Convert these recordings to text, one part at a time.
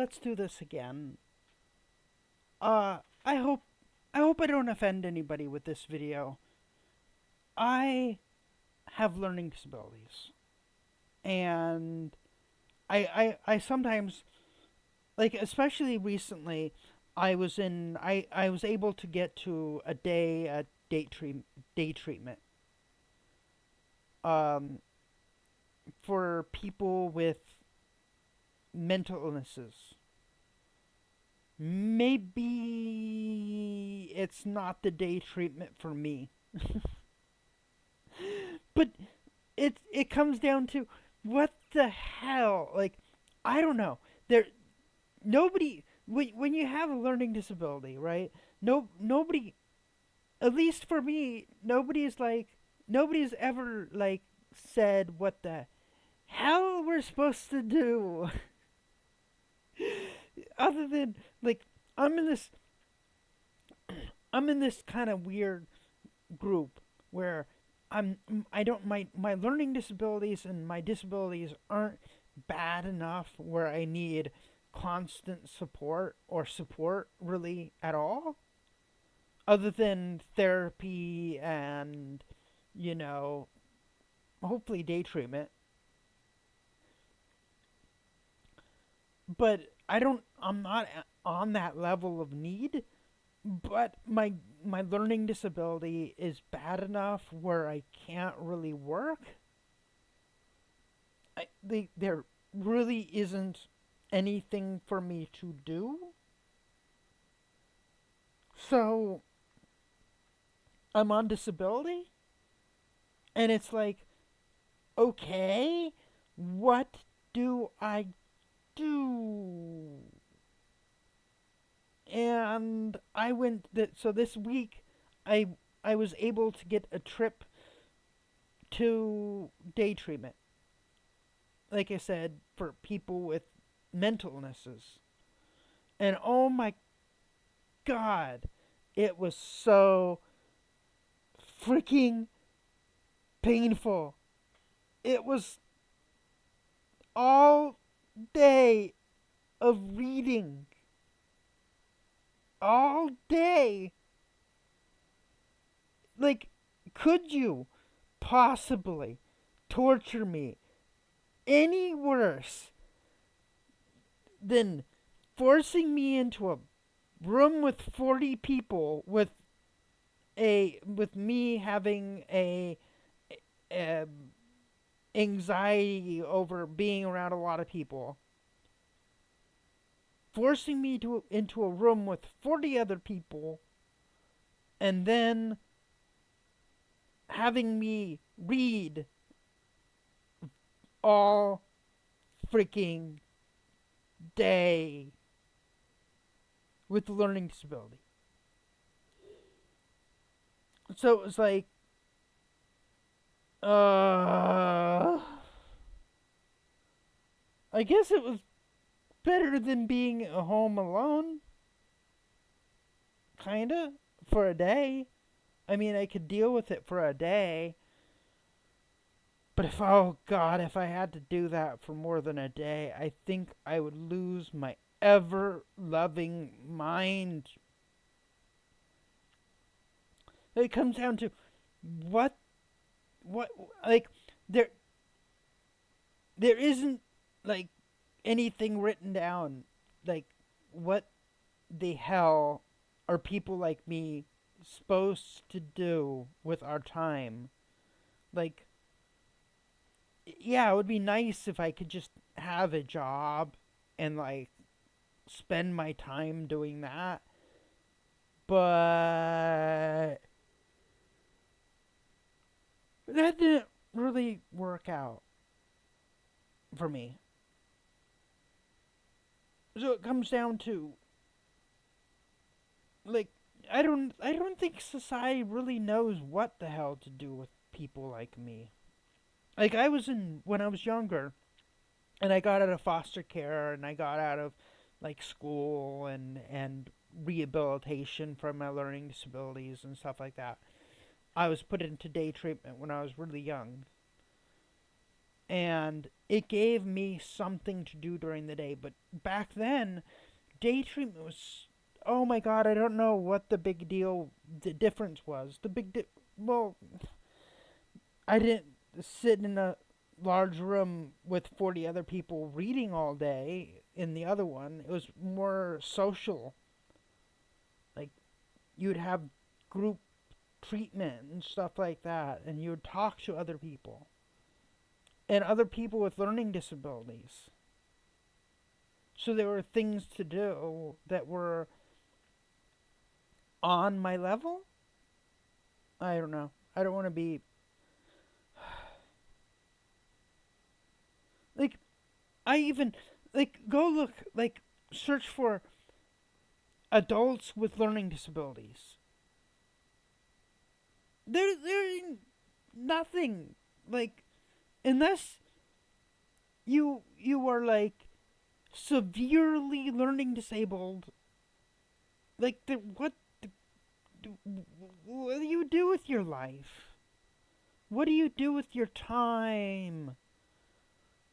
let's do this again. Uh, I hope I hope I don't offend anybody with this video. I have learning disabilities, and I sometimes, like, especially recently, I was able to get to a day at day treatment um for people with mental illnesses. Maybe it's not the day treatment for me. But it comes down to, what the hell? Like, I don't know. There nobody when you have a learning disability, right? Nobody, at least for me, nobody's ever like said what the hell we're supposed to do. Other than, like, I'm in this I'm in this kind of weird group where I don't my learning disabilities and my disabilities aren't bad enough where I need constant support or support really at all, other than therapy and, you know, hopefully day treatment. But I'm not on that level of need. But my learning disability is bad enough where I can't really work. There really isn't anything for me to do. So I'm on disability, and it's like, okay, what do I do? And I went that so this week I I was able to get a trip to day treatment, like I said, for people with mental illnesses. And oh my god, it was so freaking painful. It was all day of reading. All day. Like, could you possibly torture me any worse than forcing me into a room with 40 people with me having a anxiety over being around a lot of people, forcing me to into a room with 40 other people, and then having me read all freaking day with learning disability. So it was like, uh I guess it was better than being home alone, kinda, for a day. I mean, I could deal with it for a day, but oh god, if I had to do that for more than a day, I think I would lose my ever loving mind. It comes down to, what what like, there there isn't, like, anything written down, like, what the hell are people like me supposed to do with our time? Like, yeah, it would be nice if I could just have a job and, like, spend my time doing that. But that didn't really work out for me. So it comes down to, like, I don't think society really knows what the hell to do with people like me. Like, I was in when I was younger, and I got out of foster care, and I got out of, like, school and rehabilitation from my learning disabilities and stuff like that. I was put into day treatment when I was really young. and it gave me something to do during the day. But back then, day treatment was, oh my god, I don't know what the big deal, the difference was. Well, I didn't sit in a large room with 40 other people reading all day in the other one. It was more social. Like, you'd have group treatment and stuff like that, and you would talk to other people and other people with learning disabilities. So there were things to do that were on my level. I don't know. I don't want to be like, I even, like, go look, like, search for adults with learning disabilities. They're nothing. Like, unless you are like severely learning disabled, like, what do you do with your life? What do you do with your time?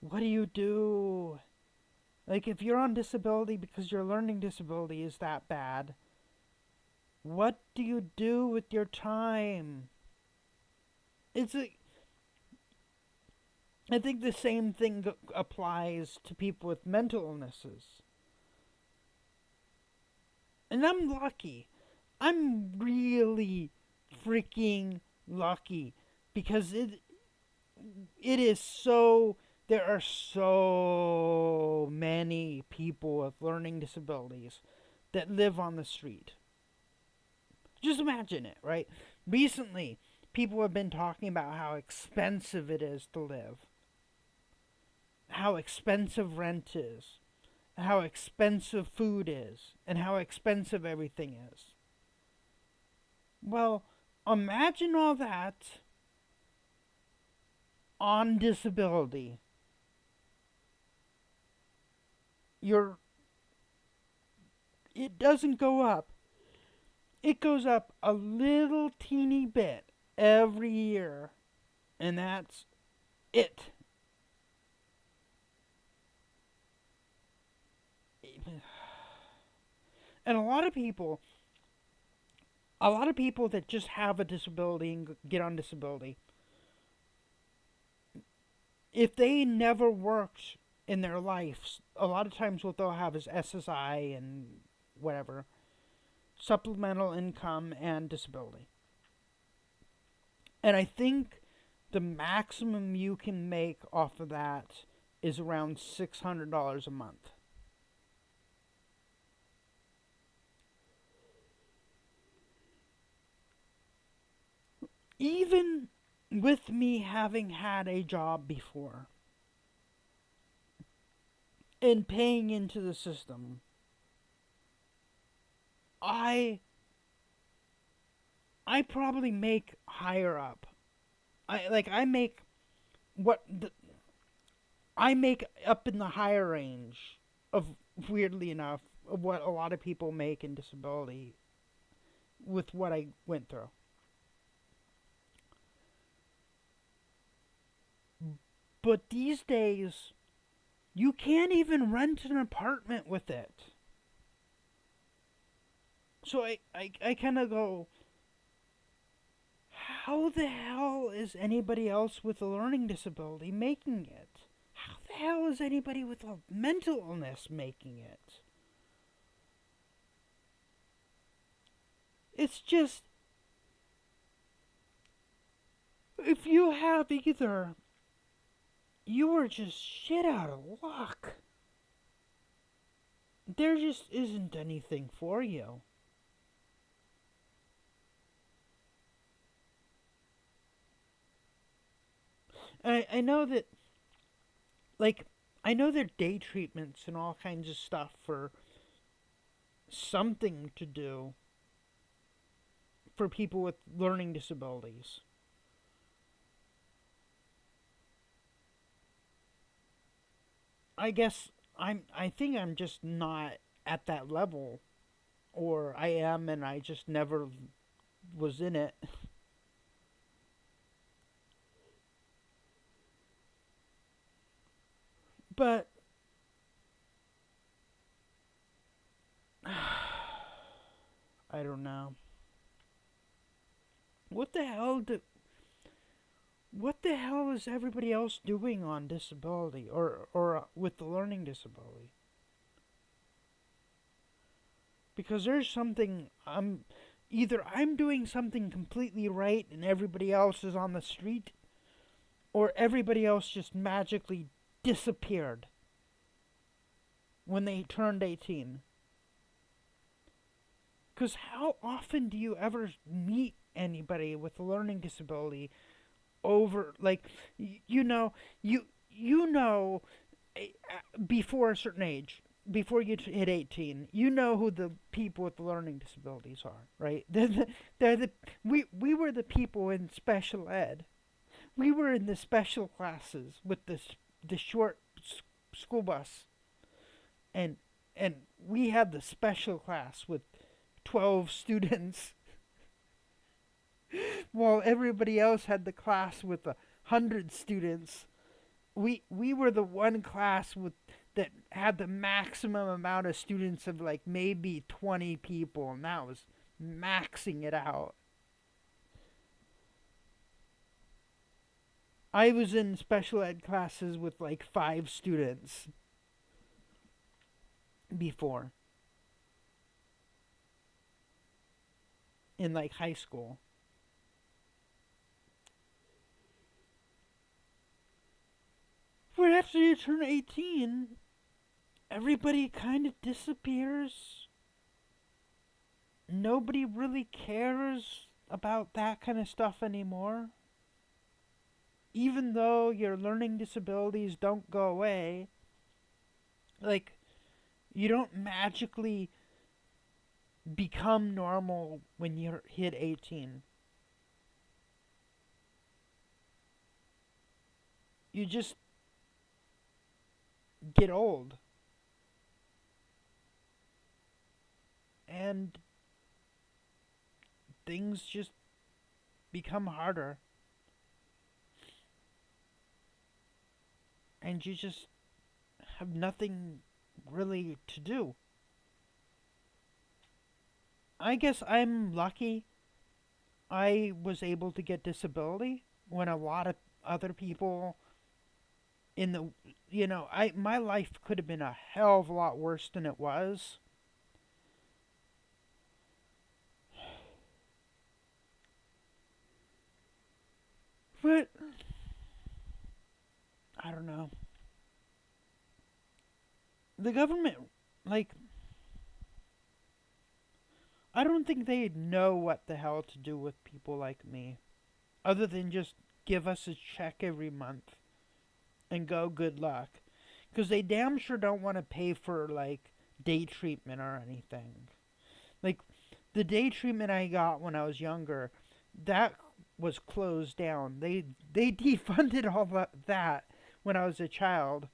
What do you do? Like, if you're on disability because your learning disability is that bad, what do you do with your time? It's a, I think the same thing applies to people with mental illnesses. And I'm lucky. I'm really freaking lucky because it is so, there are so many people with learning disabilities that live on the street. Just imagine it, right? Recently, people have been talking about how expensive it is to live, how expensive rent is, how expensive food is, and how expensive everything is. Well, imagine all that on disability. You're, it doesn't go up. It goes up a little teeny bit every year, and that's it. And a lot of people that just have a disability and get on disability, if they never worked in their lives, a lot of times what they'll have is SSI and whatever, supplemental income and disability. And I think the maximum you can make off of that is around $600 a month. Even with me having had a job before and paying into the system, I I probably make higher up. I make what the, I make up in the higher range of, weirdly enough, of what a lot of people make in disability with what I went through. But these days, you can't even rent an apartment with it. So I kind of go, how the hell is anybody else with a learning disability making it? How the hell is anybody with a mental illness making it? It's just, if you have either, you are just shit out of luck. There just isn't anything for you. I know that, like, I know there are day treatments and all kinds of stuff for something to do for people with learning disabilities. I guess I think I'm just not at that level, or I am and I just never was in it. But I don't know. What the hell do what the hell is everybody else doing on disability or with the learning disability? Because there's something I'm doing something completely right and everybody else is on the street, or everybody else just magically disappeared when they turned 18. Because how often do you ever meet anybody with a learning disability over, like, you know, before a certain age, before you hit 18, you know who the people with the learning disabilities are, right? We were the people in special ed. We were in the special classes with the short school bus, and and we had the special class with 12 students, while everybody else had the class with 100 students. We were the one class with that had the maximum amount of students of like maybe 20 people, and that was maxing it out. I was in special ed classes with like 5 students before in like high school. But after you turn 18, everybody kind of disappears. Nobody really cares about that kind of stuff anymore. Even though your learning disabilities don't go away, like, you don't magically become normal when you hit 18. You just get old. And things just become harder. And you just have nothing really to do. I guess I'm lucky I was able to get disability when a lot of other people in the I my life could have been a hell of a lot worse than it was. But I don't know. The government, like, I don't think they know what the hell to do with people like me, other than just give us a check every month and go good luck. Because they damn sure don't want to pay for, like, day treatment or anything. Like, the day treatment I got when I was younger, that was closed down. They defunded all that when I was a child.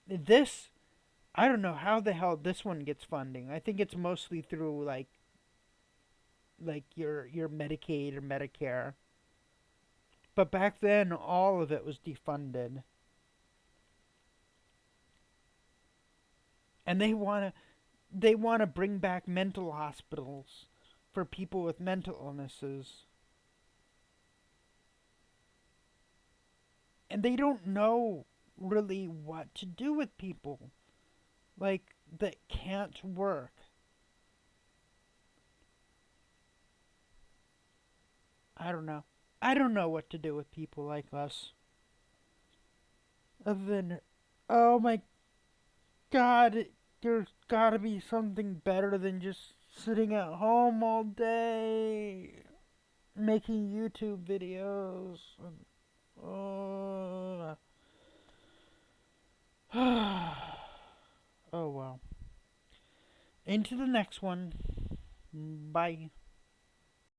This, I don't know how the hell this one gets funding. I think it's mostly through like your Medicaid or Medicare. But back then all of it was defunded. And they want to bring back mental hospitals for people with mental illnesses. And they don't know really what to do with people like that can't work. I don't know. I don't know what to do with people like us. Other than, oh my god, there's gotta be something better than just sitting at home all day making YouTube videos. Oh, oh well. Into the next one. Bye.